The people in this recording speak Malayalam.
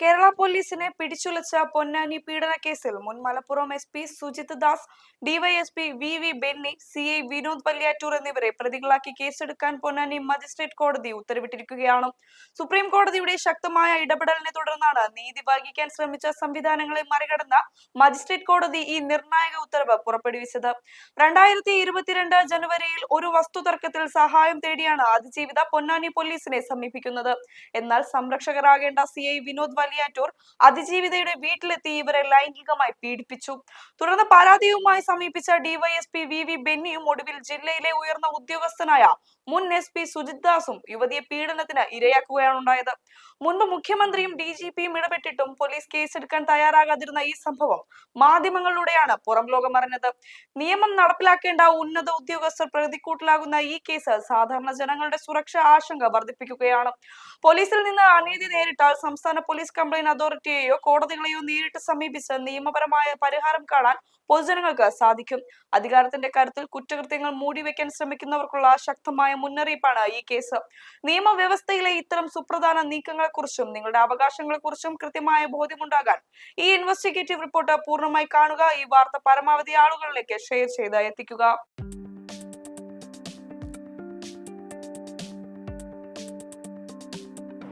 കേരള പോലീസിനെ പിടിച്ചുലച്ച പൊന്നാനി പീഡന കേസിൽ മുൻ Malappuram SP Sujith Das, DYSP VV Benny, CI Vinod വല്യാറ്റൂർ എന്നിവരെ പ്രതികളാക്കി കേസെടുക്കാൻ പൊന്നാനി മജിസ്ട്രേറ്റ് കോടതി ഉത്തരവിട്ടിരിക്കുകയാണ്. സുപ്രീം കോടതിയുടെ ശക്തമായ ഇടപെടലിനെ തുടർന്നാണ് നീതി വൈകിക്കാൻ ശ്രമിച്ച സംവിധാനങ്ങളെ മറികടന്ന മജിസ്ട്രേറ്റ് കോടതി ഈ നിർണായക ഉത്തരവ് പുറപ്പെടുവിച്ചത്. 2022 ജനുവരിയിൽ ഒരു വസ്തുതർക്കത്തിൽ സഹായം തേടിയാണ് അതിജീവിത പൊന്നാനി പോലീസിനെ സമീപിക്കുന്നത്. എന്നാൽ സംരക്ഷകരാകേണ്ട CI വിനോദ് വലിയാറ്റൂർ അതിജീവിതയുടെ വീട്ടിലെത്തി ഇവരെ ലൈംഗികമായി പീഡിപ്പിച്ചു. തുടർന്ന് പരാതിയുമായി സമീപിച്ച DYSP VV ബെന്നിയും ഒടുവിൽ ജില്ലയിലെ ഉയർന്ന ഉദ്യോഗസ്ഥനായ മുൻ SP സുജിത് ദാസും യുവതിയെ പീഡനത്തിന് ഇരയാക്കുകയാണുണ്ടായത്. മുൻപ് മുഖ്യമന്ത്രിയും DGPയും ഇടപെട്ടിട്ടും പോലീസ് കേസെടുക്കാൻ തയ്യാറാകാതിരുന്ന ഈ സംഭവം മാധ്യമങ്ങളിലൂടെയാണ് പുറം ലോകം അറിഞ്ഞത്. നിയമം നടപ്പിലാക്കേണ്ട ഉന്നത ഉദ്യോഗസ്ഥർ പ്രതിക്കൂട്ടിലാകുന്ന ഈ കേസ് സാധാരണ ജനങ്ങളുടെ സുരക്ഷാ ആശങ്ക വർദ്ധിപ്പിക്കുകയാണ്. പോലീസിൽ നിന്ന് അനീതി നേരിട്ടാൽ സംസ്ഥാന പോലീസ് കംപ്ലയിന്റ് അതോറിറ്റിയെയോ കോടതികളെയോ നേരിട്ട് സമീപിച്ച് നിയമപരമായ പരിഹാരം കാണാൻ പൊതുജനങ്ങൾക്ക് സാധിക്കും. അധികാരത്തിന്റെ കരുത്തിൽ കുറ്റകൃത്യങ്ങൾ മൂടിവെക്കാൻ ശ്രമിക്കുന്നവർക്കുള്ള ശക്തമായ മുന്നറിയിപ്പാണ് ഈ കേസ്. നിയമവ്യവസ്ഥയിലെ ഇത്തരം സുപ്രധാന നീക്കങ്ങളെക്കുറിച്ചും നിങ്ങളുടെ അവകാശങ്ങളെക്കുറിച്ചും കൃത്യമായ ബോധ്യമുണ്ടാകാൻ ഈ ഇൻവെസ്റ്റിഗേറ്റീവ് റിപ്പോർട്ട് പൂർണ്ണമായി കാണുക. ഈ വാർത്ത പരമാവധി ആളുകളിലേക്ക് ഷെയർ ചെയ്ത് എത്തിക്കുക.